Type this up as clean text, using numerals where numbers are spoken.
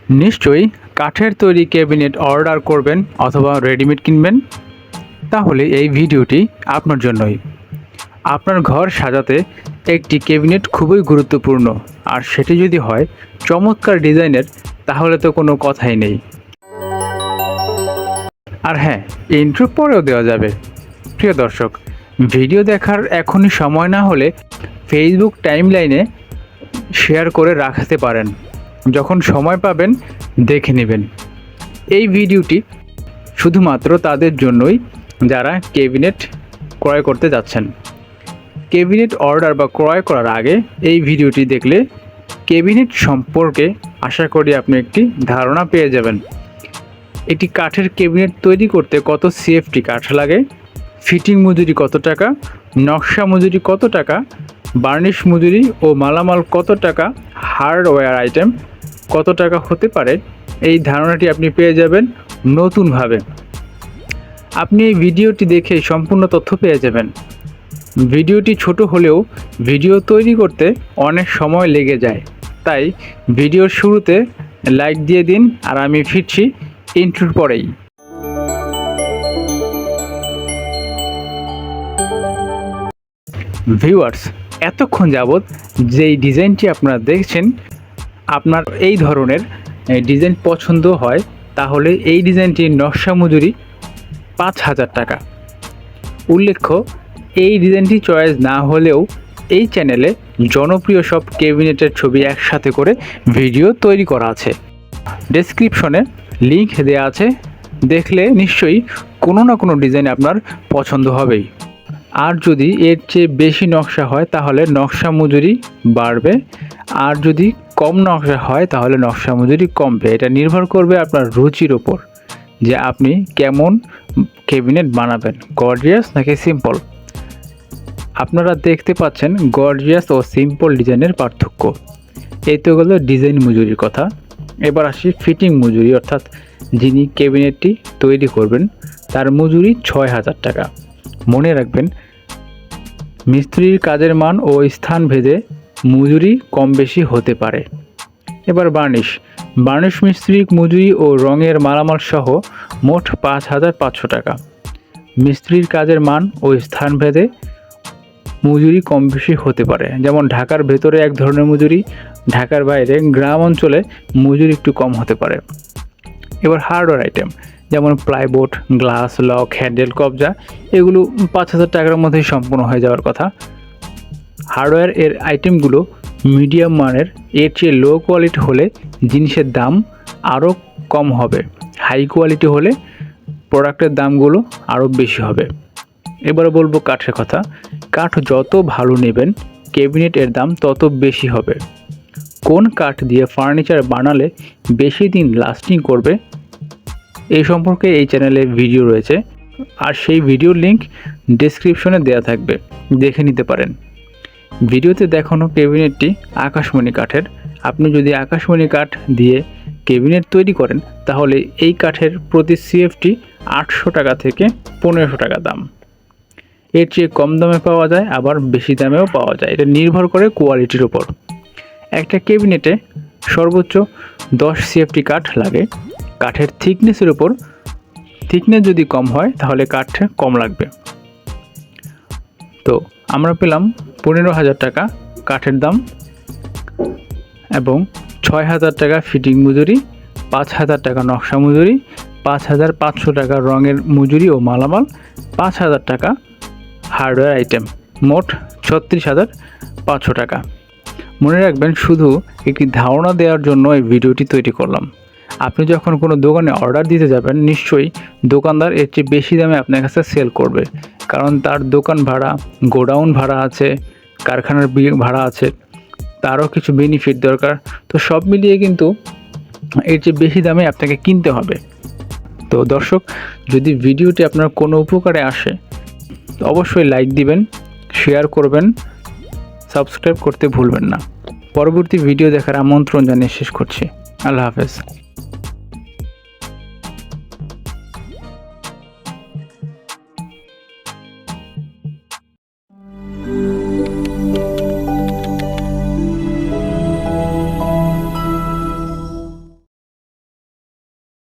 নিশ্চয়ই কাঠের তৈরি ক্যাবিনেট অর্ডার করবেন অথবা রেডিমেড কিনবেন, তাহলে এই ভিডিওটি আপনার জন্যই। আপনার ঘর সাজাতে একটি ক্যাবিনেট খুবই গুরুত্বপূর্ণ, আর সেটি যদি হয় চমৎকার ডিজাইনের তাহলে তো কোনো কথাই নেই। আর হ্যাঁ, ইন্ট্রো পরেও দেওয়া যাবে। প্রিয় দর্শক, ভিডিও দেখার এখনই সময় না হলে ফেসবুক টাইমলাইনে শেয়ার করে রাখতে পারেন, যখন সময় পাবেন দেখে নেবেন। এই ভিডিওটি শুধুমাত্র তাদের জন্যই যারা ক্যাবিনেট ক্রয় করতে যাচ্ছেন। ক্যাবিনেট অর্ডার বা ক্রয় করার আগে এই ভিডিওটি দেখলে ক্যাবিনেট সম্পর্কে আশা করি আপনি একটি ধারণা পেয়ে যাবেন। একটি কাঠের ক্যাবিনেট তৈরি করতে কত সিএফটি কাঠ লাগে, ফিটিং মজুরি কত টাকা, নকশা মজুরি কত টাকা, বার্নিশ মজুরি ও মালামাল কত টাকা, হার্ডওয়্যার আইটেম কত টাকা হতে পারে, এই ধারণাটি আপনি পেয়ে যাবেন নতুনভাবে। আপনি এই ভিডিওটি দেখে সম্পূর্ণ তথ্য পেয়ে যাবেন। ভিডিওটি ছোট হলেও ভিডিও তৈরি করতে অনেক সময় লেগে যায়, তাই ভিডিওর শুরুতে লাইক দিয়ে দিন। আর আমি ফিরছি ইন্ট্রোর পরেই। ভিউয়ার্স, এতক্ষণ যাবৎ যেই ডিজাইনটি আপনারা দেখছেন, আপনার এই ধরনের ডিজাইন পছন্দ হয় তাহলে এই ডিজাইনটির নকশা মজুরি 5,000 টাকা। উল্লেখ্য, এই ডিজাইনটি চয়েস না হলেও এই চ্যানেলে জনপ্রিয় সব ক্যাবিনেটের ছবি একসাথে করে ভিডিও তৈরি করা আছে। ডেসক্রিপশনে লিংক দেওয়া আছে, দেখলে নিশ্চয়ই কোনো না কোনো ডিজাইন আপনার পছন্দ হবেই। আর যদি এর চেয়ে বেশি নকশা হয় তাহলে নকশা মজুরি বাড়বে, আর যদি কম নকশা হয় তাহলে নকশা মজুরি কমবে। এটা নির্ভর করবে আপনার রুচির ওপর, যে আপনি কেমন ক্যাবিনেট বানাবেন, গর্জিয়াস নাকি সিম্পল। আপনারা দেখতে পাচ্ছেন গর্জিয়াস ও সিম্পল ডিজাইনের পার্থক্য। এই তো গেল ডিজাইন মজুরির কথা। এবার আসি ফিটিং মজুরি, অর্থাৎ যিনি ক্যাবিনেটটি তৈরি করবেন তার মজুরি 6,000 টাকা। মনে রাখবেন, মিস্ত্রির কাজের মান ও স্থান ভেদে মজুরি কম বেশি হতে পারে। এবার বার্নিশ মিস্ত্রির মজুরি ও রঙের মালামাল সহ মোট 5,500 টাকা। মিস্ত্রির কাজের মান ও স্থান ভেদে মজুরি কম বেশি হতে পারে, যেমন ঢাকার ভেতরে এক ধরনের মজুরি, ঢাকার বাইরে গ্রাম অঞ্চলে মজুরি একটু কম হতে পারে। এবার হার্ডওয়্যার আইটেম যেমন প্লাইবোর্ড, গ্লাস, লক, হ্যান্ডেল, কবজা, এগুলো 5,000 টাকার মধ্যেই সম্পূর্ণ হয়ে যাওয়ার কথা। হার্ডওয়্যার এর আইটেমগুলো মিডিয়াম মানের, এর চেয়ে লো কোয়ালিটি হলে জিনিসের দাম আরও কম হবে, হাই কোয়ালিটি হলে প্রোডাক্টের দামগুলো আরও বেশি হবে। এবার বলবো কাঠের কথা। কাঠ যত ভালো নেবেন ক্যাবিনেট এর দাম তত বেশি হবে। কোন কাঠ দিয়ে ফার্নিচার বানালে বেশি দিন লাস্টিং করবে এই সম্পর্কে এই চ্যানেলে ভিডিও রয়েছে, আর সেই ভিডিওর লিংক ডেসক্রিপশনে দেওয়া থাকবে, দেখে নিতে পারেন। ভিডিওতে দেখানো ক্যাবিনেটটি আকাশমণি কাঠের। আপনি যদি আকাশমণি কাঠ দিয়ে ক্যাবিনেট তৈরি করেন তাহলে এই কাঠের প্রতি সিএফটি 800 টাকা থেকে 1500 টাকা দাম। এর চেয়ে কম দামে পাওয়া যায়, আবার বেশি দামেও পাওয়া যায়। এটা নির্ভর করে কোয়ালিটির উপর। একটা ক্যাবিনেটে সর্বোচ্চ 10 সিএফটি কাঠ লাগে। কাঠের থিকনেসের উপর, থিকনেস যদি কম হয় তাহলে কাঠ কম লাগবে। তো আমরা পেলাম 15,000 টাকা কাঠের দাম এবং 6,000 টাকা ফিটিং মজুরি, 5,000 টাকা নকশা মজুরি, 5,500 টাকা রঙের মজুরি ও মালামাল, 5,000 টাকা হার্ডওয়্যার আইটেম, মোট 36,500 টাকা। মনে রাখবেন, শুধু একটি ধারণা দেওয়ার জন্য এই ভিডিওটি তৈরি করলাম। আপনি যখন কোনো দোকানে অর্ডার দিতে যাবেন নিশ্চয়ই দোকানদার এর চেয়ে বেশি দামে আপনার কাছে সেল করবে, কারণ তার দোকান ভাড়া, গোডাউন ভাড়া আছে, কারখানার ভাড়া আছে, তারও কিছু বেনিফিট দরকার। তো সব মিলিয়ে কিন্তু এর চেয়ে বেশি দামে আপনাকে কিনতে হবে। তো দর্শক, যদি ভিডিওটি আপনার কোনো উপকারে আসে তো অবশ্যই লাইক দিবেন, শেয়ার করবেন, সাবস্ক্রাইব করতে ভুলবেন না। পরবর্তী ভিডিও দেখার আমন্ত্রণ জানিয়ে শেষ করছি। আল্লাহ হাফেজ।